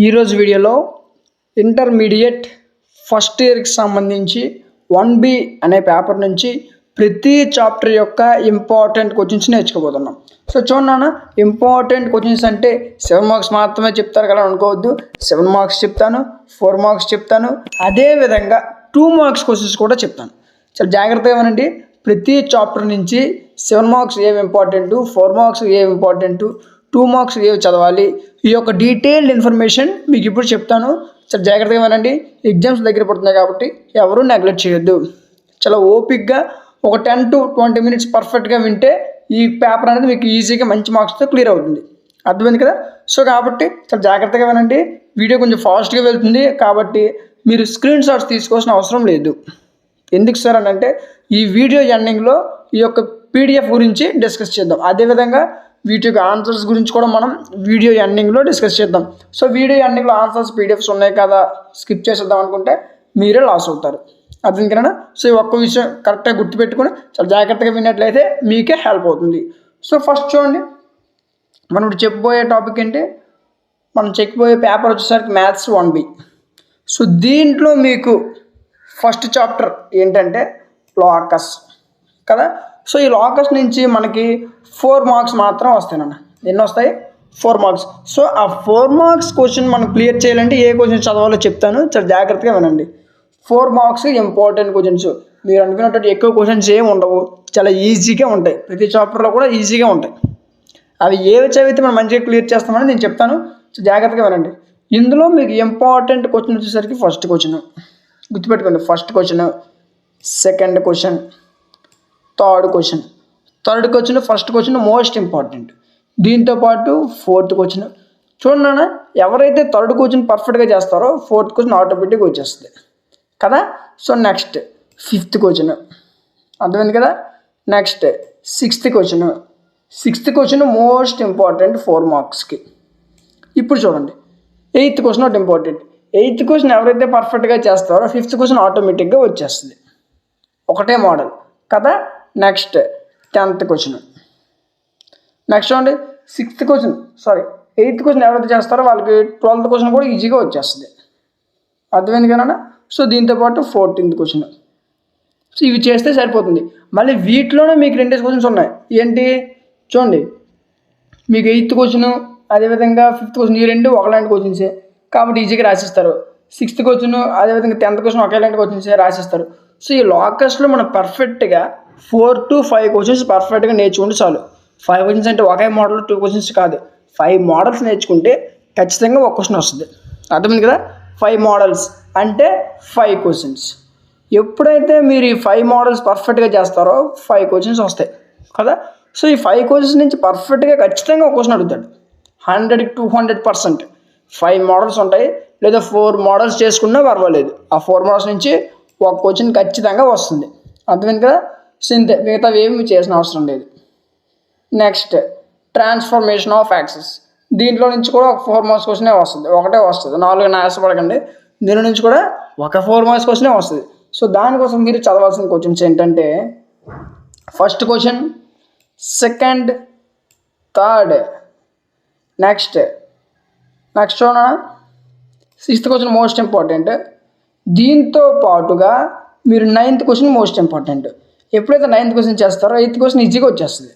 ఈరోజు వీడియోలో intermediate first ఇయర్కి సంబంధించి 1B అనే పేపర్ నుంచి ప్రతి చాప్టర్ యొక్క ఇంపార్టెంట్ క్వశ్చన్స్ నేర్చుకోబోతున్నాం. సో చూడన్నా, ఇంపార్టెంట్ క్వశ్చన్స్ అంటే 7 మార్క్స్ మాత్రమే చెప్తారు కదా అనుకోవద్దు. 7 మార్క్స్ చెప్తాను, 4 మార్క్స్ చెప్తాను, అదేవిధంగా 2 మార్క్స్ క్వశ్చన్స్ కూడా చెప్తాను. చాలా జాగ్రత్తగా వినండి. ప్రతి చాప్టర్ నుంచి 7 మార్క్స్ ఏవి ఇంపార్టెంట్, 4 మార్క్స్ ఏవి ఇంపార్టెంట్, 2 మార్క్స్ ఏవి చదవాలి, ఈ యొక్క డీటెయిల్డ్ ఇన్ఫర్మేషన్ మీకు ఇప్పుడు చెప్తాను. చాలా జాగ్రత్తగా వినండి. ఎగ్జామ్స్ దగ్గర పడుతున్నాయి కాబట్టి ఎవరూ నెగ్లెక్ట్ చేయొద్దు. చాలా ఓపిక్గా ఒక 10 to 20 minutes పర్ఫెక్ట్గా వింటే ఈ పేపర్ అనేది మీకు ఈజీగా మంచి మార్క్స్తో క్లియర్ అవుతుంది. అర్థమైంది కదా? సో కాబట్టి చాలా జాగ్రత్తగా వినండి. వీడియో కొంచెం ఫాస్ట్గా వెళ్తుంది కాబట్టి మీరు స్క్రీన్ షాట్స్ తీసుకోవాల్సిన అవసరం లేదు. ఎందుకు సార్ అని అంటే ఈ వీడియో ఎండింగ్లో ఈ యొక్క PDF గురించి డిస్కస్ చేద్దాం. అదేవిధంగా వీటి యొక్క ఆన్సర్స్ గురించి కూడా మనం వీడియో ఎండింగ్లో డిస్కస్ చేద్దాం. సో వీడియో ఎండింగ్లో ఆన్సర్స్ PDFs ఉన్నాయి కదా, స్కిప్ చేసేద్దాం అనుకుంటే మీరే లాస్ అవుతారు. అర్థం కదా? సో ఈ ఒక్క విషయం కరెక్ట్గా గుర్తుపెట్టుకుని చాలా జాగ్రత్తగా విన్నట్లయితే మీకే హెల్ప్ అవుతుంది. సో ఫస్ట్ చూడండి, మనం ఇప్పుడు చెప్పబోయే టాపిక్ ఏంటి, మనం చెప్పబోయే పేపర్ వచ్చేసరికి మ్యాథ్స్ 1B. సో దీంట్లో మీకు ఫస్ట్ చాప్టర్ ఏంటంటే లాకస్ కదా. సో ఈ లాకస్ నుంచి మనకి 4 మార్క్స్ మాత్రం వస్తాయన్న. ఎన్ని వస్తాయి? 4 మార్క్స్. సో ఆ 4 మార్క్స్ క్వశ్చన్ మనం క్లియర్ చేయాలంటే ఏ క్వశ్చన్ చదవాలో చెప్తాను. చాలా జాగ్రత్తగా వినండి. 4 మార్క్స్ ఇంపార్టెంట్ క్వశ్చన్స్. మీరు అనుకున్నట్టు ఎక్కువ క్వశ్చన్స్ ఏమి ఉండవు, చాలా ఈజీగా ఉంటాయి. ప్రతి చాప్టర్లో కూడా ఈజీగా ఉంటాయి. అవి ఏవి చదివితే మనం మంచిగా క్లియర్ చేస్తామని నేను చెప్తాను. సో జాగ్రత్తగా వినండి. ఇందులో మీకు ఇంపార్టెంట్ క్వశ్చన్ వచ్చేసరికి ఫస్ట్ క్వశ్చన్ గుర్తుపెట్టుకోండి. First question, second question, third question. First question most important. దీంతోపాటు ఫోర్త్ క్వశ్చన్. చూడన్నా, ఎవరైతే థర్డ్ క్వశ్చన్ పర్ఫెక్ట్గా చేస్తారో ఫోర్త్ క్వశ్చన్ ఆటోమేటిక్గా వచ్చేస్తుంది కదా. సో నెక్స్ట్ ఫిఫ్త్ క్వశ్చన్, అర్థమైంది కదా. Next sixth question most important 4 మార్క్స్కి. ఇప్పుడు చూడండి, ఎయిత్ క్వశ్చన్ ఒకటి ఇంపార్టెంట్. ఎయిత్ క్వశ్చన్ ఎవరైతే పర్ఫెక్ట్గా చేస్తారో ఫిఫ్త్ క్వశ్చన్ ఆటోమేటిక్గా వచ్చేస్తుంది. ఒకటే మోడల్ కదా. Next 10th question. నెక్స్ట్ చూడండి, ఎయిత్ క్వశ్చన్ ఎవరైతే చేస్తారో వాళ్ళకి 12th క్వశ్చన్ కూడా ఈజీగా వచ్చేస్తుంది. అర్థమైంది కదా. సో దీంతోపాటు 14th క్వశ్చన్. సో ఇవి చేస్తే సరిపోతుంది. మళ్ళీ వీటిలోనే మీకు 2 క్వశ్చన్స్ ఉన్నాయి. ఏంటి చూడండి, మీకు 8th క్వశ్చన్ అదేవిధంగా 5th క్వశ్చన్, ఈ 2 ఒకలాంటి క్వశ్చన్సే కాబట్టి ఈజీగా రాసిస్తారు. 6th క్వశ్చన్ అదేవిధంగా 10th క్వశ్చన్ ఒకేలాంటి క్వశ్చన్సే రాసిస్తారు. సో ఈ లాకస్లో మనం పర్ఫెక్ట్గా 4 to 5 క్వశ్చన్స్ పర్ఫెక్ట్గా నేర్చుకుంటే చాలు. 5 క్వశ్చన్స్ అంటే ఒకే మోడల్ 2 క్వశ్చన్స్ కాదు, 5 మోడల్స్ నేర్చుకుంటే ఖచ్చితంగా ఒక క్వశ్చన్ వస్తుంది. అర్థమైంది కదా. 5 మోడల్స్ అంటే 5 క్వశ్చన్స్. ఎప్పుడైతే మీరు ఈ 5 మోడల్స్ పర్ఫెక్ట్గా చేస్తారో 5 క్వశ్చన్స్ వస్తాయి కదా. సో ఈ 5 క్వశ్చన్స్ నుంచి పర్ఫెక్ట్గా ఖచ్చితంగా ఒక క్వశ్చన్ అడుగుతాడు. 100 to 100%. 5 మోడల్స్ ఉంటాయి, లేదా 4 మోడల్స్ చేసుకున్నా పర్వాలేదు. ఆ 4 మోడల్స్ నుంచి ఒక క్వశ్చన్ ఖచ్చితంగా వస్తుంది. అర్థమైంది కదా. సో ఇంతే, మిగతా ఏమి చేసిన అవసరం లేదు. Next transformation of access. దీంట్లో నుంచి కూడా ఒక 4 మార్క్స్ క్వశ్చనే వస్తుంది. ఒకటే వస్తుంది, 4 ఆశపడకండి. దీని నుంచి కూడా ఒక 4 మార్క్స్ క్వశ్చనే వస్తుంది. సో దానికోసం మీరు చదవాల్సిన క్వశ్చన్స్ ఏంటంటే first question, second, third. Next చూడండి, 6th క్వశ్చన్ మోస్ట్ ఇంపార్టెంట్. దీంతో పాటుగా మీరు 9th క్వశ్చన్ మోస్ట్ ఇంపార్టెంట్. ఎప్పుడైతే 9th క్వశ్చన్ చేస్తారో 8th క్వశ్చన్ ఈజీగా వచ్చేస్తుంది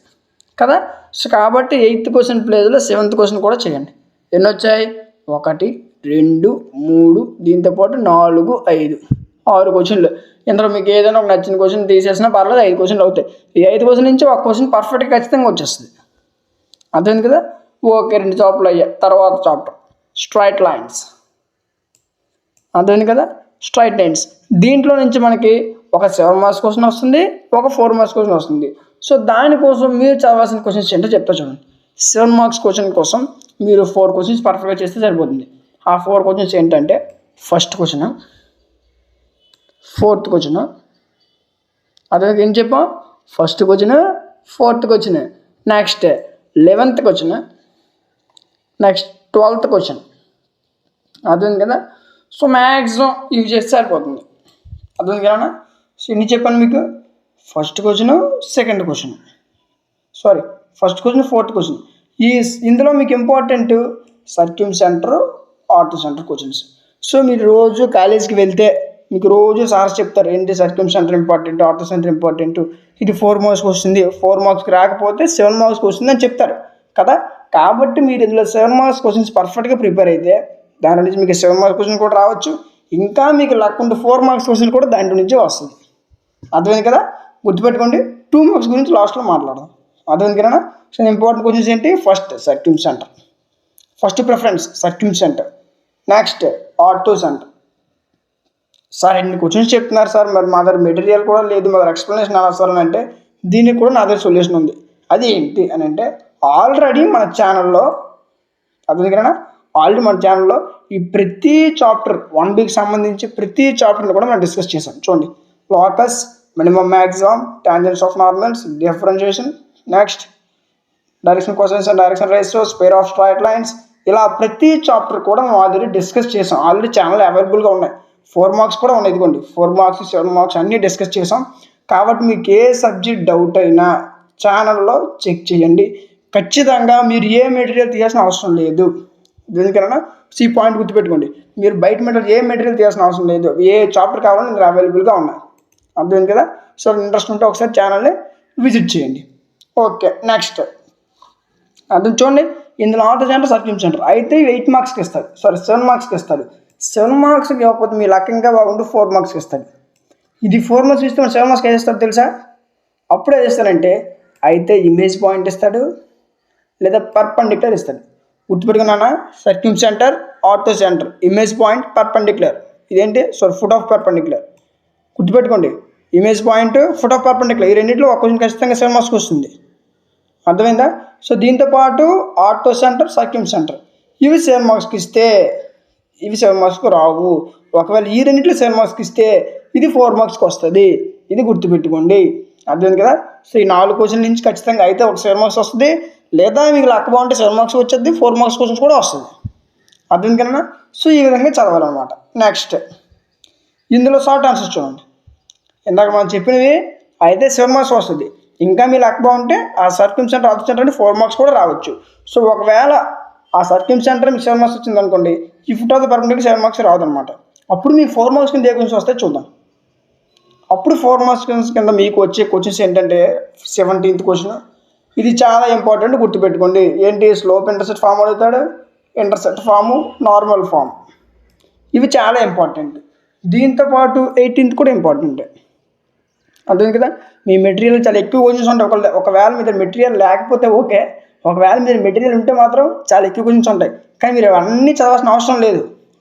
కదా. సో కాబట్టి 8th క్వశ్చన్ ప్లేస్లో 7th క్వశ్చన్ కూడా చేయండి. ఎన్ని వచ్చాయి? 1, 2, 3, దీంతోపాటు 4, 5, 6 క్వశ్చన్లు. ఇందులో మీకు ఏదైనా ఒక నచ్చిన క్వశ్చన్ తీసేసినా పర్లేదు, 5 క్వశ్చన్లు అవుతాయి. ఈ 5 క్వశ్చన్ నుంచి ఒక క్వశ్చన్ పర్ఫెక్ట్గా ఖచ్చితంగా వచ్చేస్తుంది. అర్థమైంది కదా. ఓకే, 2 చాప్టర్లు అయ్యాయి. తర్వాత చాప్టర్ స్ట్రైట్ లైన్స్. అర్థమైంది కదా. స్ట్రైట్ లైన్స్ దీంట్లో నుంచి మనకి ఒక 7 మార్క్స్ క్వశ్చన్ వస్తుంది, ఒక 4 మార్క్స్ క్వశ్చన్ వస్తుంది. సో దానికోసం మీరు చదవాల్సిన క్వశ్చన్స్ ఏంటో చెప్తా చూడండి. 7 మార్క్స్ క్వశ్చన్ కోసం మీరు 4 క్వశ్చన్స్ పర్ఫెక్ట్గా చేస్తే సరిపోతుంది. ఆ 4 క్వశ్చన్స్ ఏంటంటే ఫస్ట్ క్వశ్చన్, ఫోర్త్ క్వశ్చన్. అదే ఏం చెప్పాం? First question, fourth question, next 11th question, next 12th question. అర్థమైంది కదా. సో మ్యాక్సిమం ఇవి చేస్తే సరిపోతుంది. అర్థమైంది కదా. సో ఇన్ని చెప్పాను మీకు. First question, second question, first question, fourth question. ఇందులో మీకు important circumcentre, orthocentre questions. So మీరు రోజు కాలేజ్కి వెళ్తే మీకు రోజు సార్స్ చెప్తారు ఏంటి circumcentre important, orthocentre important, ఇది 4 మార్క్స్కి వస్తుంది, 4 మార్క్స్కి రాకపోతే 7 మార్క్స్కి వస్తుంది అని చెప్తారు కదా. కాబట్టి మీరు ఇందులో 7 మార్క్స్ క్వశ్చన్స్ పర్ఫెక్ట్గా ప్రిపేర్ అయితే దాని నుంచి మీకు 7 మార్క్స్ క్వశ్చన్ కూడా రావచ్చు. ఇంకా మీకు లక్ ఉంటే 4 మార్క్స్ క్వశ్చన్ కూడా దాంట్లో నుంచే వస్తుంది. అర్థమైంది కదా. గుర్తుపెట్టుకోండి, 2 మార్క్స్ గురించి లాస్ట్లో మాట్లాడదాం. అర్థమైంది కదా. సో ఇంపార్టెంట్ క్వశ్చన్స్ ఏంటి? First circumcentre, first preference circumcentre. Next orthocentre. Sir ఎన్ని క్వశ్చన్స్ చెప్తున్నారు సార్, మరి మా దగ్గర మెటీరియల్ కూడా లేదు, మా దగ్గర ఎక్స్ప్లెనేషన్ అవసరం అంటే దీనికి కూడా నా దగ్గర సొల్యూషన్ ఉంది. అది ఏంటి అని అంటే ఆల్రెడీ మన ఛానల్లో, అర్థమైంది కదా, ఆల్రెడీ మన ఛానల్లో ఈ ప్రతి చాప్టర్ 1Bకి సంబంధించి ప్రతి చాప్టర్ని కూడా మనం డిస్కస్ చేసాం. చూడండి, locus, minimum maximum, tangents of normals, differentiation, next direction questions and direction ratios, pair of straight lines, ఇలా ప్రతి చాప్టర్ కూడా మనం ఆల్రెడీ డిస్కస్ చేసాం. ఆల్రెడీ ఛానల్ అవైలబుల్గా ఉన్నాయి. 4 మార్క్స్ కూడా ఉన్నాయి. ఇదిగోండి 4 మార్క్స్ 7 మార్క్స్ అన్నీ డిస్కస్ చేసాం. కాబట్టి మీకు ఏ సబ్జెక్ట్ డౌట్ అయినా ఛానల్లో చెక్ చేయండి. ఖచ్చితంగా మీరు ఏ మెటీరియల్ తీయాల్సిన అవసరం లేదు. ఎందుకన్నా ఈ పాయింట్ గుర్తుపెట్టుకోండి, మీరు బయట మెటీరియల్ ఏ మెటీరియల్ తీయాల్సిన అవసరం లేదు. ఏ చాప్టర్ కావాలని మీరు అవైలబుల్గా ఉన్నాయి. అర్థమైంది కదా. సో ఇంట్రెస్ట్ ఉంటే ఒకసారి ఛానల్ని విజిట్ చేయండి. ఓకే, నెక్స్ట్ అర్థం చూడండి. ఇందులో ఆర్థో సెంటర్, సర్క్యూమ్ సెంటర్ అయితే 8 మార్క్స్కి ఇస్తాడు, 7 మార్క్స్కి ఇస్తాడు. 7 మార్క్స్కి ఇవ్వకపోతే మీ లక్ ఇంకా బాగుంటే 4 మార్క్స్కి ఇస్తాడు. ఇది 4 మార్క్స్ ఇస్తే 7 మార్క్స్కి వేస్తాడు తెలుసా. అప్పుడే చేస్తానంటే అయితే ఇమేజ్ పాయింట్ ఇస్తాడు లేదా పర్పెండిక్యులర్ ఇస్తాడు. గుర్తుపెట్టుకున్నానా, circumcentre, orthocentre, image point, perpendicular. ఇదేంటి ఫుట్ ఆఫ్ పర్పెండిక్యులర్. గుర్తుపెట్టుకోండి, image point, foot of perpendicular, ఈ రెండింటిలో ఒక క్వశ్చన్ ఖచ్చితంగా 7 మార్క్స్కి వస్తుంది. అర్థమైందా. సో దీంతోపాటు ఆర్థో సెంటర్, సర్క్యూమ్ సెంటర్ ఇవి 7 మార్క్స్కి ఇస్తే ఇవి 7 మార్క్స్కి రావు. ఒకవేళ ఈ రెండింటిలో 7 మార్క్స్కి ఇస్తే ఇది 4 మార్క్స్కి వస్తుంది. ఇది గుర్తుపెట్టుకోండి. అర్థమైంది కదా. సో ఈ 4 క్వశ్చన్ నుంచి ఖచ్చితంగా అయితే ఒక 7 మార్క్స్ వస్తుంది, లేదా మీకు లక్ బాగుంటే 7 మార్క్స్ వచ్చేది, 4 మార్క్స్ క్వశ్చన్స్ కూడా వస్తుంది. అర్థమైంది కదా. సో ఈ విధంగా చదవాలన్నమాట. నెక్స్ట్ ఇందులో షార్ట్ ఆన్సర్స్ చూడండి. ఇందాక మనం చెప్పినవి అయితే 7 మార్క్స్ వస్తుంది. ఇంకా మీ లక్ బాగుంటే ఆ సర్క్యూమ్ సెంటర్, ఆర్థో సెంటర్ అంటే 4 మార్క్స్ కూడా రావచ్చు. సో ఒకవేళ ఆ సర్క్యూమ్ సెంటర్ మీకు 7 మార్క్స్ వచ్చింది అనుకోండి, ఈ foot of the perpendicular 7 marks రావద్దనమాట. అప్పుడు మీకు 4 మార్క్స్ కింద ఏ క్వశ్చన్స్ వస్తాయి చూద్దాం. అప్పుడు 4 మార్క్స్ కింద మీకు వచ్చే క్వశ్చన్స్ ఏంటంటే 17th క్వశ్చన్, ఇది చాలా ఇంపార్టెంట్, గుర్తుపెట్టుకోండి. ఏంటి? స్లోప్ ఇంటర్సెప్ట్ ఫామ్ అడుగుతాడు, ఇంటర్సెప్ట్ ఫాము, నార్మల్ ఫామ్, ఇవి చాలా ఇంపార్టెంట్. దీంతోపాటు 18th కూడా ఇంపార్టెంట్. అర్థమైంది కదా. మీ మెటీరియల్ చాలా ఎక్కువ క్వశ్చన్స్ ఉంటాయి. ఒకవేళ మీ దగ్గర మెటీరియల్ లేకపోతే ఓకే, ఒకవేళ మీ మెటీరియల్ ఉంటే మాత్రం చాలా ఎక్కువ క్వశ్చన్స్ ఉంటాయి. కానీ మీరు అన్నీ చదవాల్సిన అవసరం లేదు.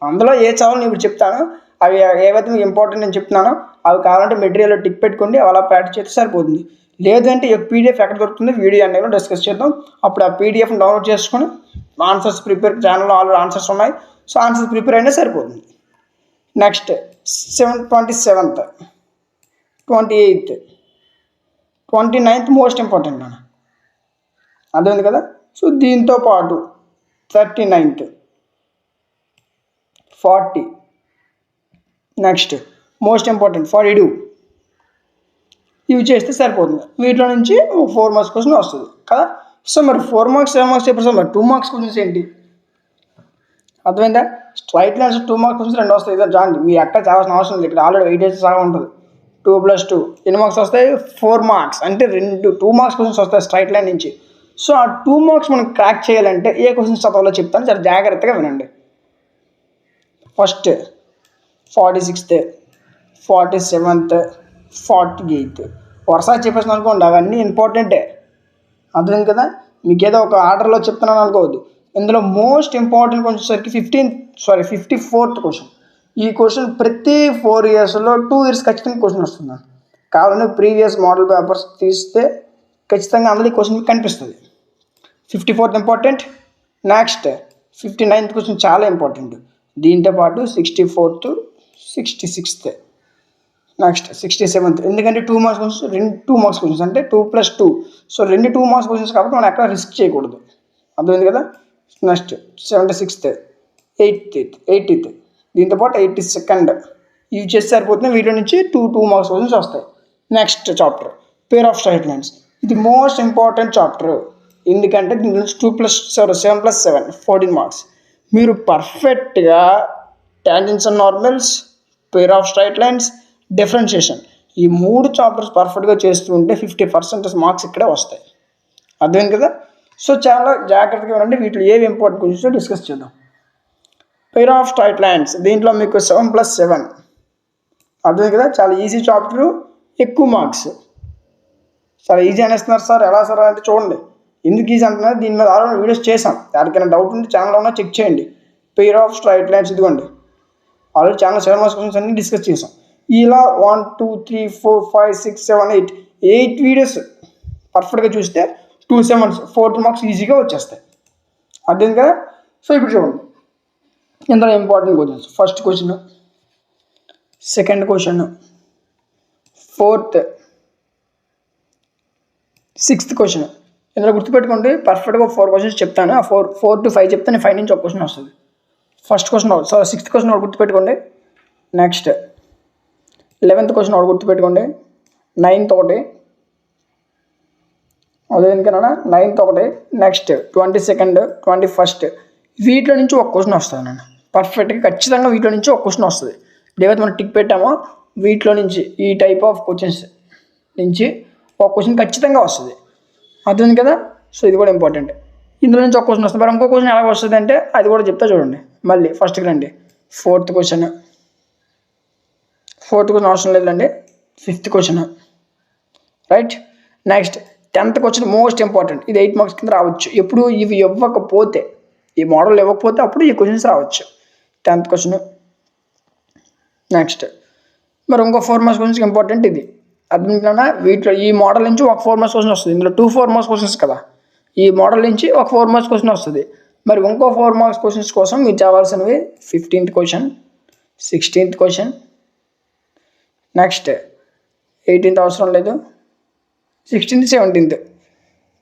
అందులో ఏ చదవాలని ఇప్పుడు చెప్తాను, అవి ఏవైతే మీకు ఇంపార్టెంట్ నేను చెప్తున్నానో అవి కావాలంటే మెటీరియల్లో టిక్ పెట్టుకోండి, అలా ప్రాక్టీస్ చేస్తే సరిపోతుంది. లేదంటే పీడిఎఫ్ ఎక్కడ దొరుకుతుంది, వీడియో అన్నీ డిస్కస్ చేద్దాం. అప్పుడు ఆ పీడిఎఫ్ని డౌన్లోడ్ చేసుకొని ఆన్సర్స్ ప్రిపేర్, ఛానల్లో ఆల్రెడీ ఆన్సర్స్ ఉన్నాయి. సో ఆన్సర్స్ ప్రిపేర్ అయినా సరిపోతుంది. Next 27th, 28th, 29th most important నాన్న. అర్థమైంది కదా. సో దీంతో పాటు 39th, 40, నెక్స్ట్ మోస్ట్ ఇంపార్టెంట్ 42, ఇవి చేస్తే సరిపోతుంది. వీటిలో నుంచి 4 మార్క్స్ క్వశ్చన్ వస్తుంది కదా. సో మరి 4 మార్క్స్ 7 మార్క్స్ చెప్పారు సార్, మరి 2 మార్క్స్ క్వశ్చన్స్ ఏంటి? అర్థమైందా. స్ట్రైట్ లైన్స్ 2 మార్క్స్ క్వశ్చన్స్ 2 వస్తాయి. ఇదే జాండి, మీ ఎక్కడ చావాల్సిన అవసరం లేదు. ఇక్కడ ఆల్రెడీ 8 డేస్ సగం ఉంటుంది. 2 + 2 ఎన్ని మార్క్స్ వస్తాయి? 4 మార్క్స్. అంటే 2 మార్క్స్ క్వశ్చన్స్ వస్తాయి స్ట్రైట్ లైన్ నుంచి. సో ఆ 2 మార్క్స్ మనం క్రాక్ చేయాలంటే ఏ క్వశ్చన్స్ చదవాలో చెప్తాను, చాలా జాగ్రత్తగా వినండి. ఫస్ట్ 46th, 47th, 48 వరుస చెప్పేసిన అనుకోండి, అవన్నీ ఇంపార్టెంటే. అర్థమైంది కదా. మీకు ఏదో ఒక ఆర్డర్లో చెప్తున్నాను అనుకోవద్దు. ఇందులో మోస్ట్ ఇంపార్టెంట్ వచ్చేసరికి 54th క్వశ్చన్. ఈ క్వశ్చన్ ప్రతి 4 ఇయర్స్లో 2 ఇయర్స్ ఖచ్చితంగా క్వశ్చన్ వస్తుంది. కావాలంటే ప్రీవియస్ మోడల్ పేపర్స్ తీస్తే ఖచ్చితంగా అందులో ఈ క్వశ్చన్ మీకు కనిపిస్తుంది. 54th important. Next 59th question చాలా ఇంపార్టెంట్. దీంతోపాటు 64th, 66th, నెక్స్ట్ 67th. ఎందుకంటే 2 మార్క్స్ క్వశ్చన్స్, 2 మార్క్స్ క్వశ్చన్స్ అంటే 2 + 2. సో 2 మార్క్స్ క్వశ్చన్స్ కాబట్టి మనం ఎక్కడ రిస్క్ చేయకూడదు. అర్థమైంది కదా. నెక్స్ట్ 76th, 80th, దీంతోపాటు 82nd. ఇవి చేస్తే సరిపోతుంది. వీటిలో నుంచి 2 మార్క్స్ క్వశ్చన్స్ వస్తాయి. Next chapter pair of straight lines. ఇది మోస్ట్ ఇంపార్టెంట్ చాప్టర్. ఎందుకంటే దీని నుంచి 7 + 7 14 మార్క్స్. మీరు పర్ఫెక్ట్గా tangents and normals, pair of straight lines, differentiation ఈ 3 చాప్టర్స్ పర్ఫెక్ట్గా చేస్తూ ఉంటే 50% మార్క్స్ ఇక్కడే వస్తాయి. అర్థమైంది కదా. సో చాలా జాగ్రత్తగా ఉండండి. వీటిలో ఏవి ఇంపార్టెంట్ క్వశ్చన్స్ డిస్కస్ చేద్దాం. పెయిర్ ఆఫ్ స్ట్రైట్ లైన్స్ దీంట్లో మీకు 7+7 అర్థమైంది కదా. చాలా ఈజీ చాప్టరు, ఎక్కువ మార్క్స్. చాలా ఈజీ అనేస్తున్నారు సార్, ఎలా సార్ అంటే చూడండి ఎందుకు ఈజీ అంటున్నారు. దీని మీద ఆల్రెడీ వీడియోస్ చేసాం. ఎవరికైనా డౌట్ ఉంటే ఛానల్లో ఉన్నా చెక్ చేయండి. పెయిర్ ఆఫ్ స్ట్రైట్ లైన్స్ ఇదిగోండి ఆల్రెడీ ఛానల్ 7 మార్క్స్ క్వశ్చన్స్ అన్ని డిస్కస్ చేసాం. ఇలా 1 2 3 4 5 6 7 8 వీడియోస్ పర్ఫెక్ట్గా చూస్తే 2 7 4 మార్క్స్ ఈజీగా వచ్చేస్తాయి. అర్థం కదా. సో ఇప్పుడు చూడండి ఇందులో important questions. First question, second question, fourth, sixth question. ఇందులో గుర్తుపెట్టుకోండి పర్ఫెక్ట్గా 4 క్వశ్చన్స్ చెప్తాను. ఆ 4 to 5 చెప్తాను. 5 నుంచి ఒక క్వశ్చన్ వస్తుంది. First question so sixth question ఒకటి గుర్తుపెట్టుకోండి. నెక్స్ట్ 11th క్వశ్చన్ ఒకటి గుర్తుపెట్టుకోండి. 9th ఒకటి, అదే ఎందుకన్నా 9th ఒకటి. నెక్స్ట్ 22nd, 21st వీటిలో నుంచి ఒక క్వశ్చన్ వస్తుంది నాన్న. పర్ఫెక్ట్గా ఖచ్చితంగా వీటిలో నుంచి ఒక క్వశ్చన్ వస్తుంది. ఏవైతే మనం టిక్ పెట్టామో వీటిలో నుంచి ఈ టైప్ ఆఫ్ క్వశ్చన్స్ నుంచి ఒక క్వశ్చన్ ఖచ్చితంగా వస్తుంది. అర్థమైంది కదా. సో ఇది కూడా ఇంపార్టెంట్. ఇందులో నుంచి ఒక క్వశ్చన్ వస్తుంది. మరి ఇంకో క్వశ్చన్ ఎలా వస్తుంది అంటే అది కూడా చెప్తా చూడండి. మళ్ళీ ఫస్ట్కి రండి. ఫోర్త్ క్వశ్చన్ అవసరం లేదండి. 5th question right. Next 10th question most important. ఇది 8 మార్క్స్ కింద రావచ్చు. ఎప్పుడు ఇవి ఇవ్వకపోతే, ఈ మోడల్ ఇవ్వకపోతే అప్పుడు ఈ క్వశ్చన్స్ రావచ్చు. 10th question. నెక్స్ట్ మరి ఇంకో 4 మార్క్స్ క్వశ్చన్స్ ఇంపార్టెంట్. ఇది అర్థం వీటిలో ఈ మోడల్ నుంచి ఒక 4 మార్క్స్ క్వశ్చన్ వస్తుంది. ఇందులో 2 4 మార్క్స్ క్వశ్చన్స్ కదా. ఈ మోడల్ నుంచి ఒక 4 మార్క్స్ క్వశ్చన్ వస్తుంది. మరి ఇంకో 4 మార్క్స్ క్వశ్చన్స్ కోసం మీరు చదవాల్సినవి 15th question, 16th question, next 18th అవసరం లేదు, 16th 17th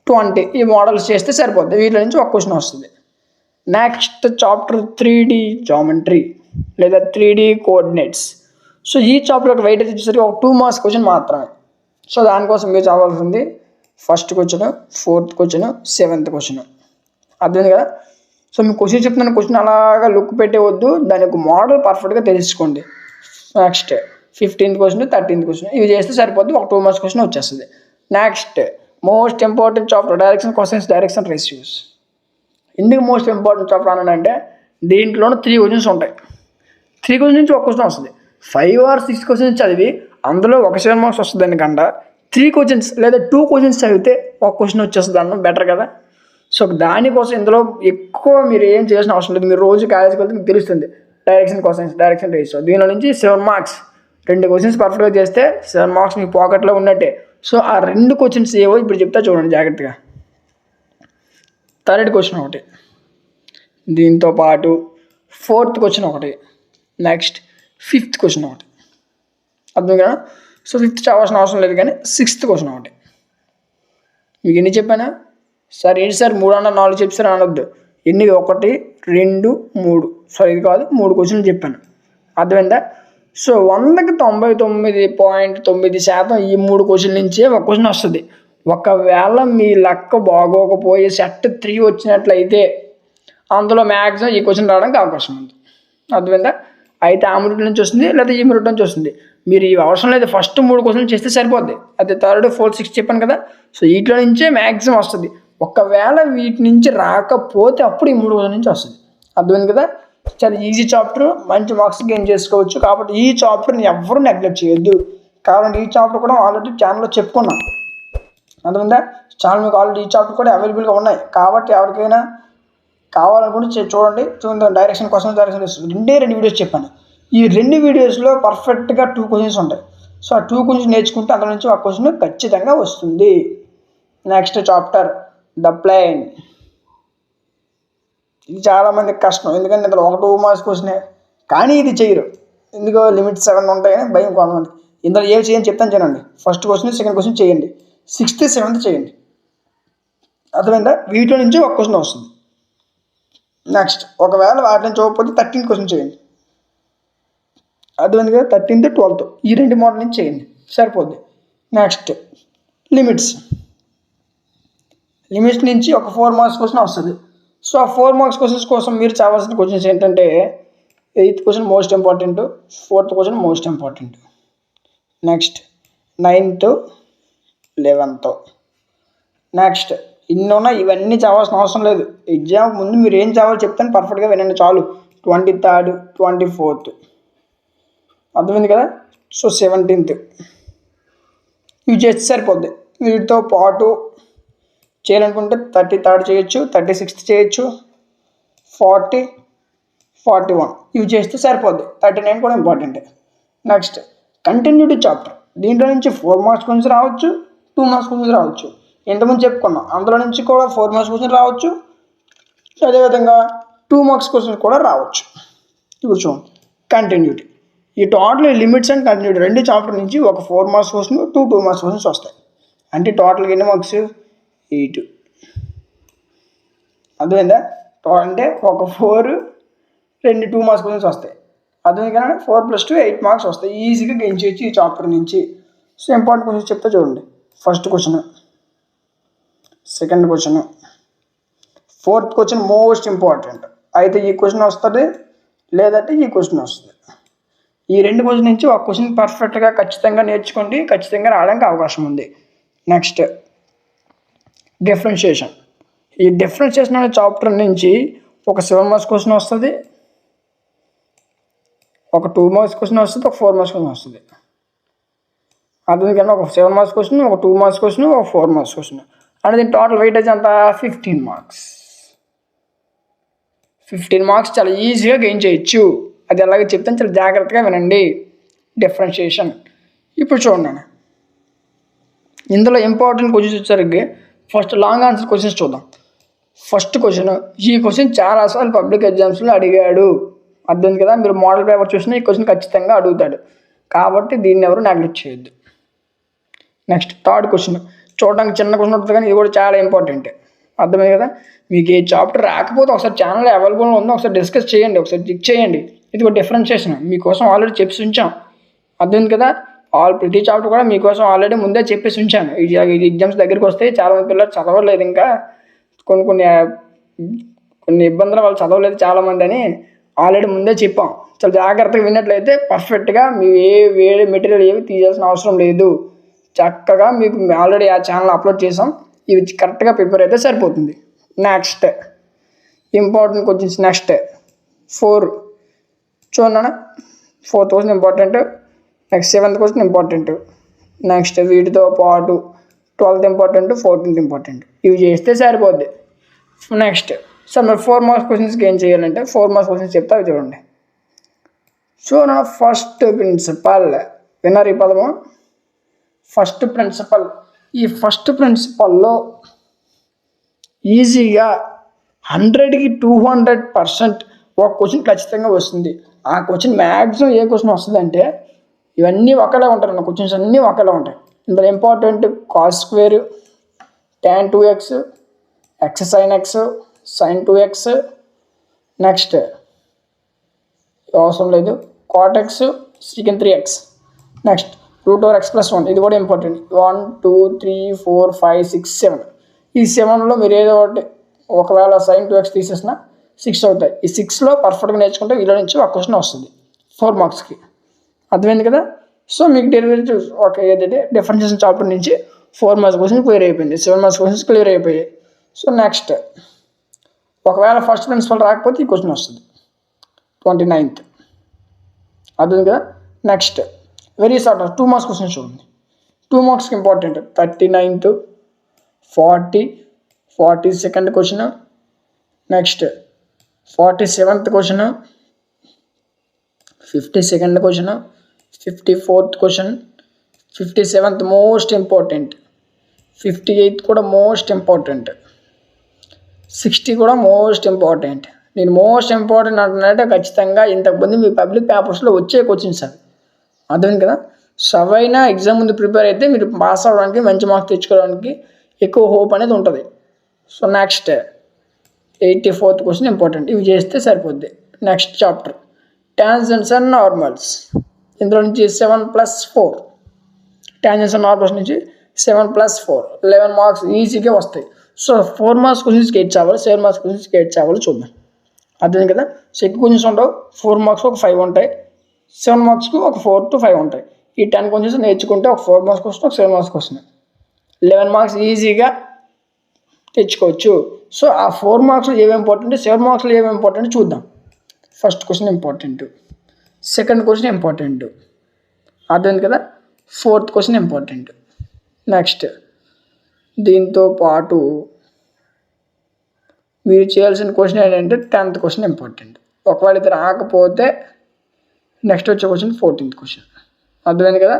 20 ఈ మోడల్స్ చేస్తే సరిపోద్ది. వీటిలో నుంచి ఒక క్వశ్చన్ వస్తుంది. నెక్స్ట్ చాప్టర్ 3D జామెట్రీ లేదా 3D కోఆర్డినేట్స్. సో ఈ చాప్టర్ యొక్క వెయిట్ వచ్చేసరికి ఒక 2 మార్క్స్ క్వశ్చన్ మాత్రమే. సో దానికోసం మీరు చదవాల్సింది first question, 4th question, 7th question. అర్థమైంది కదా. సో మీకు క్వశ్చన్ చెప్తున్న క్వశ్చన్ అలాగా లుక్ పెట్టేవద్దు, దాని యొక్క మోడల్ పర్ఫెక్ట్గా తెలుసుకోండి. Next 15th question, 13th question ఇవి చేస్తే సరిపోద్ది. ఒక 2 మార్క్స్ క్వశ్చన్ వచ్చేస్తుంది. Next most important chapter direction questions, direction ratios. ఎందుకు మోస్ట్ ఇంపార్టెంట్ చాప్టర్ అనంటే దీంట్లోనే 3 క్వశ్చన్స్ ఉంటాయి. 3 క్వశ్చన్స్ నుంచి ఒక క్వశ్చన్ వస్తుంది. 5 or 6 క్వశ్చన్స్ చదివి అందులో ఒక 7 మార్క్స్ వస్తుంది దానికన్నా 3 క్వశ్చన్స్ లేదా 2 క్వశ్చన్స్ చదివితే ఒక క్వశ్చన్ వచ్చేస్తుంది అన్న బెటర్ కదా. సో దానికోసం ఇందులో ఎక్కువ మీరు ఏం చేయాల్సిన అవసరం లేదు. మీరు రోజు కాలేజీకి వెళ్తే మీకు తెలుస్తుంది డైరెక్షన్ క్వశ్చన్స్, డైరెక్షన్ రేషియో. దీనిలో నుంచి 7 మార్క్స్ 2 క్వశ్చన్స్ పర్ఫెక్ట్గా చేస్తే 7 మార్క్స్ మీ పాకెట్లో ఉన్నట్టే. సో ఆ 2 క్వశ్చన్స్ ఏవో ఇప్పుడు చెప్తా చూడండి జాగ్రత్తగా. 3rd క్వశ్చన్ ఒకటి, దీంతో పాటు 4th క్వశ్చన్ ఒకటి, నెక్స్ట్ 5th క్వశ్చన్ ఒకటి. అర్థం కదా. సో 5th చదవాల్సిన అవసరం లేదు కానీ 6th క్వశ్చన్ ఒకటి. మీకు ఎన్ని చెప్పానా సార్? ఏంటి సార్ 3 అన్న 4 చెప్పారు అనొద్దు. ఎన్ని 1 2 3 సారీ ఇది కాదు 3 క్వశ్చన్లు చెప్పాను. అర్థమైందా. సో 100కి 99.9% ఈ 3 క్వశ్చన్ల నుంచే ఒక క్వశ్చన్ వస్తుంది. ఒకవేళ మీ లక్క బాగోకపోయి సెట్ 3 వచ్చినట్లయితే అందులో మ్యాక్సిమం ఈ క్వశ్చన్ రావడానికి అవకాశం ఉంది. అర్థమైందా. అయితే ఆ మెరిట్ నుంచి వస్తుంది లేదా ఈ మెరిట్ నుంచి వస్తుంది. మీరు ఈ అవసరం లేదు, ఫస్ట్ 3 క్వశ్చన్లు చేస్తే సరిపోద్ది. అదే 3rd 4th 6th చెప్పాను కదా. సో వీటిలో నుంచే మ్యాక్సిమం వస్తుంది. ఒకవేళ వీటి నుంచి రాకపోతే అప్పుడు ఈ 3 క్వశ్చన్ నుంచి వస్తుంది. అర్థమైంది కదా. చాలా ఈజీ చాప్టర్, మంచి మార్క్స్ గెయిన్ చేసుకోవచ్చు. కాబట్టి ఈ చాప్టర్ని ఎవరు నెగ్లెక్ట్ చేయొద్దు. కాబట్టి ఈ చాప్టర్ కూడా ఆల్రెడీ ఛానల్లో చెప్పుకున్నాం. అర్థమైందా. ఛానల్ మీకు ఆల్రెడీ ఈ చాప్టర్ కూడా అవైలబుల్గా ఉన్నాయి. కాబట్టి ఎవరికైనా కావాలనుకుంటే చూడండి. డైరెక్షన్ కోసం డైరెక్షన్ రెండే 2 వీడియోస్ చెప్పాను. ఈ 2 వీడియోస్లో పర్ఫెక్ట్గా 2 క్వశ్చన్స్ ఉంటాయి. సో ఆ 2 క్వశ్చన్స్ నేర్చుకుంటే అందులో నుంచి ఒక క్వశ్చన్ ఖచ్చితంగా వస్తుంది. Next chapter the plane. ఇది చాలామందికి కష్టం, ఎందుకంటే ఇందులో 1 2 మార్క్స్ క్వశ్చనే కానీ ఇది చేయరు. ఎందుకో లిమిట్స్ 7 ఉంటాయని భయం కొంతమంది. ఇందులో ఏం చేయని చెప్తాను చూడండి. ఫస్ట్ క్వశ్చన్, సెకండ్ క్వశ్చన్ చేయండి, 6th 7th చేయండి. అర్థమైందా. వీటిలో నుంచి ఒక క్వశ్చన్ వస్తుంది. నెక్స్ట్ ఒకవేళ వాటి నుంచి చూడకపోతే 13th క్వశ్చన్ చేయండి. అర్థమైంది కదా. 13th 12th ఈ 2 మోడల్ నుంచి చేయండి సరిపోద్ది. నెక్స్ట్ లిమిట్స్ నుంచి ఒక 4 మార్క్స్ క్వశ్చన్ వస్తుంది. సో ఆ 4 మార్క్స్ క్వశ్చన్స్ కోసం మీరు చావాల్సిన క్వశ్చన్స్ ఏంటంటే 8th question most important, 4th question most important, next 9th 11th, next ఇన్నున్నా ఇవన్నీ చదవాల్సిన అవసరం లేదు. ఎగ్జామ్ ముందు మీరు ఏం చదవాలో చెప్తాను, పర్ఫెక్ట్గా వినండి చాలు. 23rd 24th అర్థమైంది కదా. సో 17th ఇవి చేస్తే సరిపోద్ది. వీటితో పాటు చేయాలనుకుంటే 33rd చేయొచ్చు, 36th చేయొచ్చు, 40, 41 ఇవి చేస్తే సరిపోద్ది. 39 కూడా ఇంపార్టెంట్. నెక్స్ట్ కంటిన్యూటీ చాప్టర్, దీంట్లో నుంచి 4 మార్క్స్ క్వశ్చన్స్ రావచ్చు, 2 మార్క్స్ క్వశ్చన్స్ రావచ్చు. ఇంతకుముందు చెప్పుకున్నాం అందులో నుంచి కూడా 4 మార్క్స్ క్వశ్చన్ రావచ్చు, అదేవిధంగా 2 మార్క్స్ క్వశ్చన్స్ కూడా రావచ్చు. ఇప్పుడు చూడండి కంటిన్యూటీ, ఈ టోటల్ లిమిట్స్ అండ్ కంటిన్యూటీ రెండు చాప్టర్ నుంచి ఒక 4 మార్క్స్ క్వశ్చన్, 2 మార్క్స్ క్వశ్చన్స్ వస్తాయి. అంటే టోటల్గా ఎన్ని మార్క్స్ 8. అర్థమైందా. అంటే ఒక 4, 2 మార్క్స్ క్వశ్చన్స్ వస్తాయి. అర్థమైంది కదా. 4 + 2 8 మార్క్స్ వస్తాయి. ఈజీగా గెయిన్ చేయొచ్చు ఈ చాప్టర్ నుంచి. సో ఇంపార్టెంట్ క్వశ్చన్స్ చెప్తే చూడండి. First question, second question, 4th question most important. అయితే ఈ క్వశ్చన్ వస్తుంది, లేదంటే ఈ క్వశ్చన్ వస్తుంది. ఈ 2 క్వశ్చన్ నుంచి ఒక క్వశ్చన్ పర్ఫెక్ట్గా ఖచ్చితంగా నేర్చుకోండి, ఖచ్చితంగా రావడానికి అవకాశం ఉంది. నెక్స్ట్ డిఫరెన్షియేషన్, ఈ డిఫరెన్షియేషన్ అనే చాప్టర్ నుంచి ఒక 7 మార్క్స్ క్వశ్చన్ వస్తుంది, ఒక 2 మార్క్స్ క్వశ్చన్ వస్తుంది, ఒక 4 మార్క్స్ క్వశ్చన్ వస్తుంది. అందుకని ఒక 7 మార్క్స్ క్వశ్చన్, ఒక 2 మార్క్స్ క్వశ్చన్, ఒక 4 మార్క్స్ క్వశ్చన్. అంటే దీని టోటల్ వెయిటేజ్ అంతా 15 మార్క్స్. 15 మార్క్స్ చాలా ఈజీగా గెయిన్ చేయొచ్చు. అది ఎలాగో చెప్తాను, చాలా జాగ్రత్తగా వినండి. డిఫరెన్షియేషన్ ఇప్పుడు చూడండి. ఇందులో ఇంపార్టెంట్ క్వశ్చన్స్ వచ్చేసరికి ఫస్ట్ లాంగ్ ఆన్సర్ క్వశ్చన్స్ చూద్దాం. ఫస్ట్ క్వశ్చన్, ఈ క్వశ్చన్ చాలాసార్లు పబ్లిక్ ఎగ్జామ్స్లో అడిగాడు. అర్థం కదా. మీరు మోడల్ పేపర్ చూసినా ఈ క్వశ్చన్ ఖచ్చితంగా అడుగుతాడు, కాబట్టి దీన్ని ఎవరు నెగ్లెక్ట్ చేయొద్దు. నెక్స్ట్ థర్డ్ క్వశ్చన్, చూడడానికి చిన్న క్వశ్చన్ ఉంటుంది కానీ ఇది కూడా చాలా ఇంపార్టెంట్. అర్థమైంది కదా. మీకు ఏ చాప్టర్ రాకపోతే ఒకసారి ఛానల్ అవైలబుల్ ఉందో ఒకసారి డిస్కస్ చేయండి, ఒకసారి చెక్ చేయండి. ఇది ఒక డిఫరెన్షియేషన్ మీకోసం ఆల్రెడీ చెప్పేసి ఉంచాం. అర్థమైంది కదా. ప్రతి చాప్టర్ కూడా మీకోసం ఆల్రెడీ ముందే చెప్పేసి ఉంచాను. ఇది ఎగ్జామ్స్ దగ్గరికి వస్తే చాలామంది పిల్లలు చదవలేదు, ఇంకా కొన్ని ఇబ్బందులు వాళ్ళు చదవలేదు చాలామంది అని ఆల్రెడీ ముందే చెప్పాం. చాలా జాగ్రత్తగా విన్నట్లయితే పర్ఫెక్ట్గా మీ వేరే మెటీరియల్ ఏమి తీయాల్సిన అవసరం లేదు. చక్కగా మీకు ఆల్రెడీ ఆ ఛానల్ అప్లోడ్ చేసాం, ఇవి కరెక్ట్గా ప్రిపేర్ అయితే సరిపోతుంది. నెక్స్ట్ ఇంపార్టెంట్ క్వశ్చన్స్, నెక్స్ట్ 4 చూడండి. 4th question important, next 7th question important, next వీటితో పాటు 12th ఇంపార్టెంట్, 14th ఇంపార్టెంట్. ఇవి చేస్తే సరిపోద్ది. నెక్స్ట్ సార్ మరి 4 మార్క్స్ క్వశ్చన్స్కి ఏం చేయాలంటే 4 మార్క్స్ క్వశ్చన్స్ చెప్తా చూడండి. చూడండి ఫస్ట్ ప్రిన్సిపల్, విన్నారు ఈ పదము. ఫస్ట్ ప్రిన్సిపల్, ఈ ఫస్ట్ ప్రిన్సిపల్లో ఈజీగా 100కి 200% ఒక క్వశ్చన్ ఖచ్చితంగా వస్తుంది. ఆ క్వశ్చన్ మ్యాక్సిమం ఏ క్వశ్చన్ వస్తుంది అంటే ఇవన్నీ ఒకలా ఉంటాయి అన్న, క్వశ్చన్స్ అన్నీ ఒకలా ఉంటాయి. ఇందులో important cos square, tan 2x, x sin x, sin 2x, next అవసరం లేదు cot x, secant 3x, next √x+1. ఇది కూడా ఇంపార్టెంట్. 1 2 3 4 5 6 7. ఈ 7లో మీరు ఏదో ఒకటి, ఒకవేళ sin 2x తీసేసిన 6 అవుతాయి. ఈ 6లో పర్ఫెక్ట్గా నేర్చుకుంటే వీళ్ళ నుంచి ఒక క్వశ్చన్ వస్తుంది 4 మార్క్స్కి. అర్థమైంది కదా. సో మీకు డెరివేటివ్ ఒక ఏదైతే డిఫరెన్షియేషన్ చాప్టర్ నుంచి 4 మార్క్స్ క్వశ్చన్ క్లియర్ అయిపోయింది, 7 మార్క్స్ క్వశ్చన్స్ క్లియర్ అయిపోయాయి. సో నెక్స్ట్ ఒకవేళ ఫస్ట్ ప్రిన్సిపల్ రాకపోతే ఈ క్వశ్చన్ వస్తుంది 29th. అర్థమైంది కదా. Next very short 2 marks question చూడండి. 2 మార్క్స్కి important 39th, 40, 42nd question, next 47th question, 52nd question, 54th question, 57th most important, 58th కూడా మోస్ట్ ఇంపార్టెంట్, 60 కూడా మోస్ట్ ఇంపార్టెంట్. నేను మోస్ట్ ఇంపార్టెంట్ అంటున్నట్టే ఖచ్చితంగా ఇంతకుముందు మీ పబ్లిక్ పేపర్స్లో వచ్చే క్వశ్చన్స్ అవి. అర్థమైంది కదా. సవైనా ఎగ్జామ్ ముందు ప్రిపేర్ అయితే మీరు పాస్ అవ్వడానికి, మంచి మార్క్స్ తెచ్చుకోవడానికి ఎక్కువ హోప్ అనేది ఉంటుంది. So next 84th question important, ఇవి చేస్తే సరిపోద్ది. Next chapter tangents and normals, ఇందులో నుంచి 7+4 టాంజెంట్స్ అండ్ నార్మల్స్ నుంచి 7+4 11 మార్క్స్ ఈజీగా వస్తాయి. సో 4 మార్క్స్ క్వశ్చన్స్కి 8 చావాలి, 7 మార్క్స్ క్వశ్చన్స్కి 8 చావాలి చూద్దాం. అర్థం కదా. సో ఎక్కువ క్వశ్చన్స్ ఉండవు, 4 మార్క్స్ ఒక 5 ఉంటాయి, 7 మార్క్స్కి ఒక 4 to 5 ఉంటాయి. ఈ 10 క్వశ్చన్స్ నేర్చుకుంటే ఒక 4 మార్క్స్ క్వశ్చన్, ఒక 7 మార్క్స్ క్వశ్చన్, 11 మార్క్స్ ఈజీగా తెచ్చుకోవచ్చు. సో ఆ 4 మార్క్స్లో ఏమేమి ఇంపార్టెంట్, 7 మార్క్స్లో ఏమేమి ఇంపార్టెంట్ చూద్దాం. First question important, second question important, అర్థమైంది కదా. Fourth question important. నెక్స్ట్ దీంతో పాటు మీరు చేయాల్సిన క్వశ్చన్ ఏంటంటే 10th క్వశ్చన్ ఇంపార్టెంట్. ఒకవేళ ఇది రాకపోతే నెక్స్ట్ వచ్చే క్వశ్చన్ 14th క్వశ్చన్, అర్థమైంది కదా.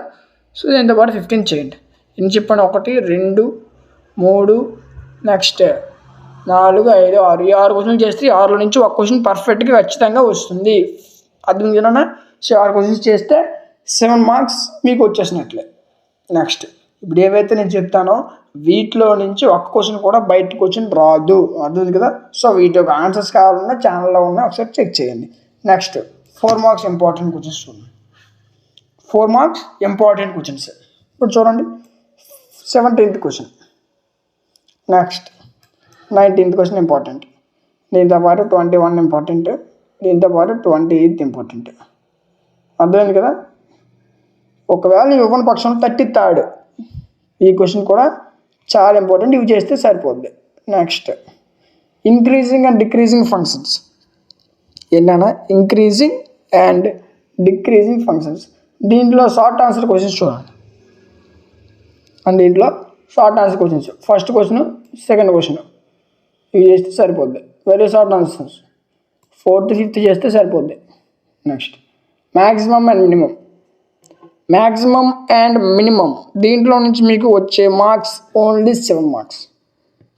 సో దీంతో పాటు 15 చేయండి. ఎన్ని చెప్పండి, 1 2 3 నెక్స్ట్ 4 5 6, ఈ 6 క్వశ్చన్లు చేస్తే 6లో నుంచి ఒక క్వశ్చన్ పర్ఫెక్ట్గా ఖచ్చితంగా వస్తుంది. అర్థం కదా. సో 6 క్వశ్చన్స్ చేస్తే 7 మార్క్స్ మీకు వచ్చేసినట్లే. నెక్స్ట్ ఇప్పుడు ఏవైతే నేను చెప్తానో వీటిలో నుంచి ఒక్క క్వశ్చన్ కూడా బయటకు క్వశ్చన్ రాదు, అర్థం కదా. సో వీటి యొక్క ఆన్సర్స్ కావాలన్నా ఛానల్లో ఉన్న ఒకసారి చెక్ చేయండి. నెక్స్ట్ 4 మార్క్స్ ఇంపార్టెంట్ క్వశ్చన్స్ చూడండి. 4 మార్క్స్ ఇంపార్టెంట్ క్వశ్చన్స్ ఇప్పుడు చూడండి. 17th question, next 19th question important, దీంతో పాటు 21 ఇంపార్టెంట్, దీంతో పాటు 28 ఇంపార్టెంట్, అర్థమైంది కదా. ఒకవేళ ఇవ్వని పక్షంలో 33rd ఈ క్వశ్చన్ కూడా చాలా ఇంపార్టెంట్, ఇవి చేస్తే సరిపోద్ది. Next increasing and decreasing functions, ఏంటన్నా ఇంక్రీజింగ్ అండ్ డిక్రీజింగ్ ఫంక్షన్స్, దీంట్లో షార్ట్ ఆన్సర్ క్వశ్చన్స్ చూడండి. అండ్ దీంట్లో short answer questions, first question second question ఇవి చేస్తే సరిపోద్ది. Very short answers, 4th 5th చేస్తే సరిపోద్ది. Next maximum and minimum, maximum and minimum దీంట్లో నుంచి మీకు వచ్చే మార్క్స్ ఓన్లీ 7 మార్క్స్,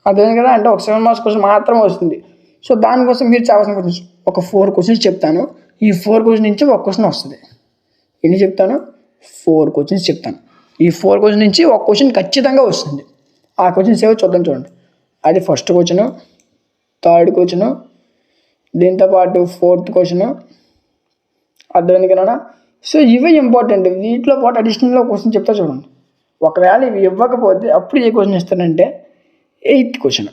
అదే కదా. అంటే ఒక 7 మార్క్స్ క్వశ్చన్ మాత్రమే వస్తుంది. సో దానికోసం మీరు చాలాసిన క్వశ్చన్స్, ఒక 4 క్వశ్చన్స్ చెప్తాను, ఈ 4 క్వశ్చన్ నుంచి ఒక క్వశ్చన్ వస్తుంది. ఎన్ని చెప్తాను, 4 క్వశ్చన్స్ చెప్తాను, ఈ 4 క్వశ్చన్ నుంచి ఒక క్వశ్చన్ ఖచ్చితంగా వస్తుంది. ఆ క్వశ్చన్స్ ఏవో చూద్దాం చూడండి. అది ఫస్ట్ క్వశ్చను, థర్డ్ క్వశ్చను, దీంతోపాటు 4th క్వశ్చను, అర్థమైంది కదా. సో ఇవే ఇంపార్టెంట్, వీటిలో పాటు అడిషనల్గా క్వశ్చన్ చెప్తా చూడండి. ఒకవేళ ఇవి ఇవ్వకపోతే అప్పుడు ఏ క్వశ్చన్ ఇస్తానంటే 8th క్వశ్చన్,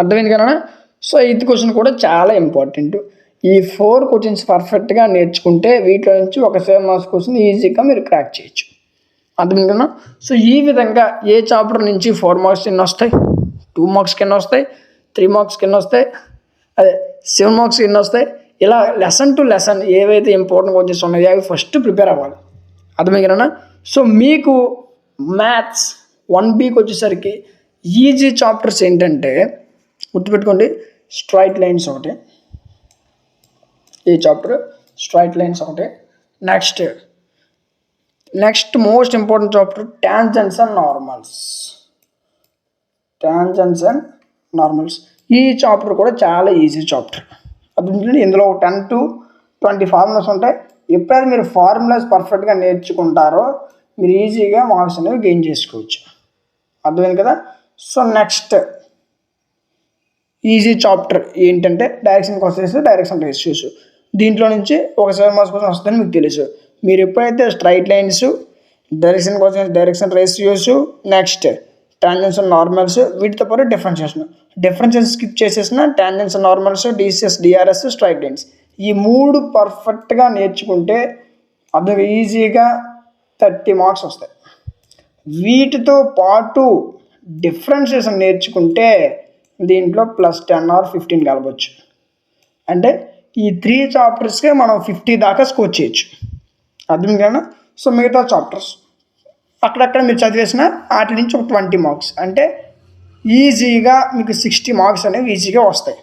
అర్థమైంది కదా. సో 8th క్వశ్చన్ కూడా చాలా ఇంపార్టెంట్. ఈ 4 క్వశ్చన్స్ పర్ఫెక్ట్గా నేర్చుకుంటే వీటిలో నుంచి ఒక 7 మార్క్స్ క్వశ్చన్ ఈజీగా మీరు క్రాక్ చేయొచ్చు, అర్థమైంది కదా. సో ఈ విధంగా ఏ చాప్టర్ నుంచి 4 మార్క్స్ ఎన్ని వస్తాయి, 2 మార్క్స్కి ఎన్ని వస్తాయి, 3 మార్క్స్కి ఎన్ని వస్తాయి, అదే 7 మార్క్స్కి ఎన్ని వస్తాయి, ఇలా లెసన్ టు లెసన్ ఏవైతే ఇంపార్టెంట్ క్వశ్చన్స్ ఉన్నాయో అవి ఫస్ట్ ప్రిపేర్ అవ్వాలి, అర్థమైంది కదా. సో మీకు మ్యాథ్స్ 1Bకి వచ్చేసరికి ఈజీ చాప్టర్స్ ఏంటంటే గుర్తుపెట్టుకోండి, స్ట్రైట్ లైన్స్ ఒకటి, ఈ చాప్టర్ స్ట్రైట్ లైన్స్ ఒకటి. Next most important chapter tangents and normals, tangents and normals. ఈ చాప్టర్ కూడా చాలా ఈజీ చాప్టర్, అర్థం. ఇందులో 10 to 20 ఫార్ములాస్ ఉంటాయి. ఎప్పుడైతే మీరు ఫార్ములాస్ పర్ఫెక్ట్గా నేర్చుకుంటారో మీరు ఈజీగా మార్క్స్ అనేవి గెయిన్ చేసుకోవచ్చు, అర్థమైంది కదా. సో నెక్స్ట్ ఈజీ చాప్టర్ ఏంటంటే డైరెక్షన్ కాన్సెప్ట్స్, డైరెక్షన్ రేషియోస్. దీంట్లో నుంచి ఒక 7 మార్క్స్ కోసం వస్తుందని మీకు తెలుసు. మీరు ఎప్పుడైతే straight lines, direction concepts, direction ratios, next tangents and normals, వీటితో పాటు డిఫరెన్షియేషన్ స్కిప్ చేసేసిన tangents and normals, DCs, DRs, straight lines, ఈ 3 పర్ఫెక్ట్గా నేర్చుకుంటే అది ఈజీగా 30 మార్క్స్ వస్తాయి. వీటితో పాటు డిఫరెన్షియేషన్ నేర్చుకుంటే దీంట్లో +10 or 15 కలవచ్చు. అంటే ఈ 3 చాప్టర్స్కే మనం 50 దాకా స్కోర్ చేయొచ్చు, అర్థం కదా. సో మిగతా చాప్టర్స్ అక్కడక్కడ మీరు చదివేసిన వాటి నుంచి ఒక 20 మార్క్స్, అంటే ఈజీగా మీకు 60 మార్క్స్ అనేవి ఈజీగా వస్తాయి,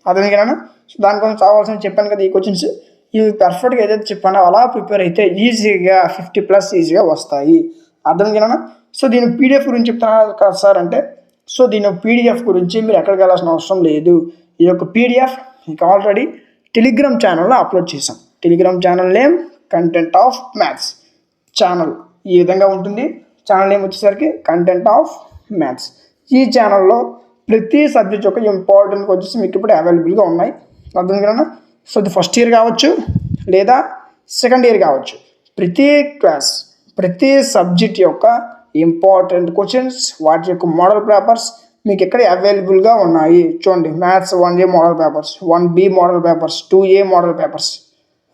అర్థం కదా. సో దానికోసం కావాల్సిన చెప్పాను కదా, ఈ క్వశ్చన్స్ ఇవి పర్ఫెక్ట్గా ఏదైతే చెప్పానో అలా ప్రిపేర్ అయితే ఈజీగా 50+ ఈజీగా వస్తాయి, అర్థం కదా. సో దీని పీడిఎఫ్ గురించి చెప్తాను కదా సార్ అంటే, సో దీని పీడిఎఫ్ గురించి మీరు ఎక్కడికి వెళ్ళాల్సిన అవసరం లేదు. ఈ యొక్క పీడిఎఫ్ మీకు ఆల్రెడీ టెలిగ్రామ్ ఛానల్లో అప్లోడ్ చేసాం. Telegram channel name content of maths channel, ఈ విధంగా ఉంటుంది. ఛానల్ నేమ్ వచ్చేసరికి కంటెంట్ ఆఫ్ మ్యాథ్స్. ఈ ఛానల్లో ప్రతి సబ్జెక్ట్ యొక్క ఇంపార్టెంట్ వచ్చేసి మీకు ఇప్పుడు అవైలబుల్గా ఉన్నాయి, అర్థం కదా. సో అది ఫస్ట్ ఇయర్ కావచ్చు లేదా సెకండ్ ఇయర్ కావచ్చు, ప్రతి క్లాస్, ప్రతి సబ్జెక్ట్ యొక్క ఇంపార్టెంట్ క్వశ్చన్స్, వాటి యొక్క మోడల్ పేపర్స్ మీకు ఇక్కడ అవైలబుల్గా ఉన్నాయి. చూడండి, maths 1A model papers, 1B model papers, 2A model papers,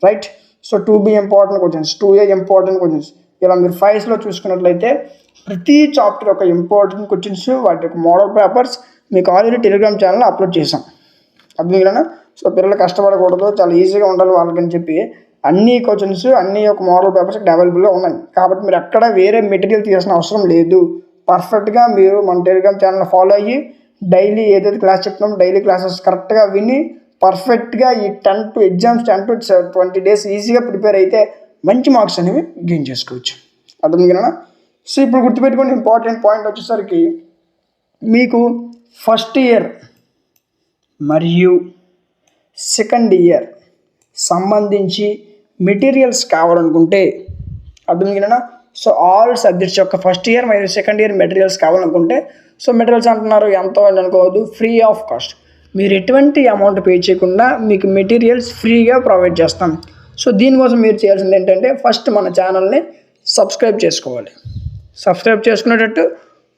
right. So 2B important questions, 2A important questions, ఇలా మీరు ఫైల్స్లో చూసుకున్నట్లయితే ప్రతి చాప్టర్ యొక్క ఇంపార్టెంట్ క్వశ్చన్స్, వాటి యొక్క మోడల్ పేపర్స్ మీకు ఆల్రెడీ టెలిగ్రామ్ ఛానల్లో అప్లోడ్ చేసాం. అర్థమైనా? సో పిల్లలు కష్టపడకూడదు, చాలా ఈజీగా ఉండాలి వాళ్ళకని చెప్పి అన్ని క్వశ్చన్స్, అన్ని యొక్క మోడల్ పేపర్స్ ఇక్కడ అవైలబుల్గా ఉన్నాయి. కాబట్టి మీరు ఎక్కడ వేరే మెటీరియల్ తీయాల్సిన అవసరం లేదు. పర్ఫెక్ట్గా మీరు మన టెలిగ్రామ్ ఛానల్ ఫాలో అయ్యి డైలీ ఏదైతే క్లాస్ చెప్తున్నామో డైలీ క్లాసెస్ కరెక్ట్గా విని పర్ఫెక్ట్గా ఈ 10 to 20 డేస్ ఈజీగా ప్రిపేర్ అయితే మంచి మార్క్స్ అనేవి గెయిన్ చేసుకోవచ్చు. అర్థమైనా? సో ఇప్పుడు గుర్తుపెట్టుకోండి, ఇంపార్టెంట్ పాయింట్ వచ్చేసరికి మీకు ఫస్ట్ ఇయర్ మరియు సెకండ్ ఇయర్ సంబంధించి మెటీరియల్స్ కావాలనుకుంటే, అర్థమైనా? సో ఆల్ సబ్జెక్ట్స్ యొక్క ఫస్ట్ ఇయర్ మరియు సెకండ్ ఇయర్ మెటీరియల్స్ కావాలనుకుంటే, సో మెటీరియల్స్ అంటున్నారు ఎంతో అని అనుకోవద్దు, ఫ్రీ ఆఫ్ కాస్ట్. మీరు ఎటువంటి అమౌంట్ పే చేయకుండా మీకు మెటీరియల్స్ ఫ్రీగా ప్రొవైడ్ చేస్తాం. సో దీనికోసం మీరు చేయాల్సింది ఏంటంటే ఫస్ట్ మన ఛానల్ని సబ్స్క్రైబ్ చేసుకోవాలి. సబ్స్క్రైబ్ చేసుకునేటట్టు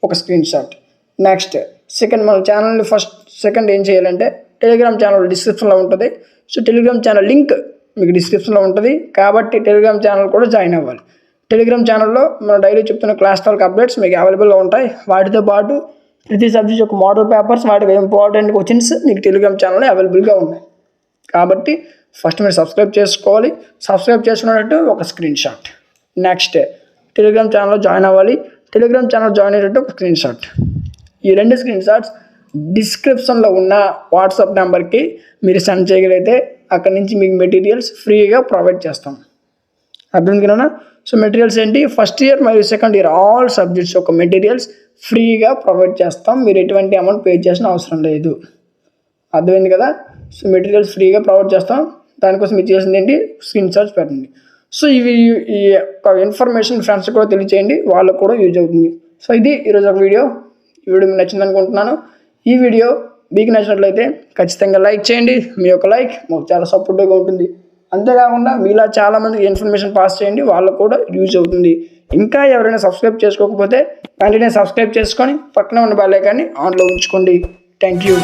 ఒక స్క్రీన్ షాట్. నెక్స్ట్ సెకండ్, మన ఛానల్ని సెకండ్ ఏం చేయాలంటే టెలిగ్రామ్ ఛానల్ డిస్క్రిప్షన్లో ఉంటుంది. సో టెలిగ్రామ్ ఛానల్ లింక్ మీకు డిస్క్రిప్షన్లో ఉంటుంది. కాబట్టి టెలిగ్రామ్ ఛానల్ కూడా జాయిన్ అవ్వాలి. టెలిగ్రామ్ ఛానల్లో మనం డైలీ చెప్తున్న క్లాస్ టాక్ అప్డేట్స్ మీకు అవైలబుల్గా ఉంటాయి. వాటితో పాటు ప్రతి సబ్జెక్ట్ యొక్క మోడల్ పేపర్స్, వాటికి ఇంపార్టెంట్ క్వశ్చన్స్ మీకు టెలిగ్రామ్ ఛానల్లో అవైలబుల్గా ఉన్నాయి. కాబట్టి ఫస్ట్ మీరు సబ్స్క్రైబ్ చేసుకోవాలి. సబ్స్క్రైబ్ చేసుకున్నట్టు ఒక స్క్రీన్ షాట్. నెక్స్ట్ టెలిగ్రామ్ ఛానల్లో జాయిన్ అవ్వాలి. టెలిగ్రామ్ ఛానల్ జాయిన్ అయ్యేటట్టు ఒక స్క్రీన్ షాట్. ఈ 2 స్క్రీన్ షాట్స్ డిస్క్రిప్షన్లో ఉన్న వాట్సాప్ నెంబర్కి మీరు సెండ్ చేయగలిగితే అక్కడి నుంచి మీకు మెటీరియల్స్ ఫ్రీగా ప్రొవైడ్ చేస్తాం. అర్థమైనా? సో మెటీరియల్స్ ఏంటి, ఫస్ట్ ఇయర్ మరియు సెకండ్ ఇయర్ ఆల్ సబ్జెక్ట్స్ యొక్క మెటీరియల్స్ ఫ్రీగా ప్రొవైడ్ చేస్తాం. మీరు ఎటువంటి అమౌంట్ పే చేసిన అవసరం లేదు. అర్థమైంది కదా? సో మెటీరియల్స్ ఫ్రీగా ప్రొవైడ్ చేస్తాం. దానికోసం మీరు చేసింది ఏంటి, స్క్రీన్ షాట్స్ పెట్టండి. సో ఈ యొక్క ఇన్ఫర్మేషన్ ఫ్రెండ్స్ కూడా తెలియచేయండి, వాళ్ళకు కూడా యూజ్ అవుతుంది. సో ఇది ఈరోజు ఒక వీడియో. ఈ వీడియో మీకు నచ్చింది అనుకుంటున్నాను. ఈ వీడియో మీకు నచ్చినట్లయితే ఖచ్చితంగా లైక్ చేయండి. మీ యొక్క లైక్ మాకు చాలా సపోర్టివ్గా ఉంటుంది. అంతేకాకుండా మీలా చాలామందికి ఇన్ఫర్మేషన్ పాస్ చేయండి, వాళ్ళకు కూడా యూజ్ అవుతుంది. ఇంకా ఎవరైనా సబ్స్క్రైబ్ చేసుకోకపోతే వెంటనే సబ్స్క్రైబ్ చేసుకొని పక్కన ఉన్న బెల్ ఐకాన్ని ఆన్లో ఉంచుకోండి. Thank you.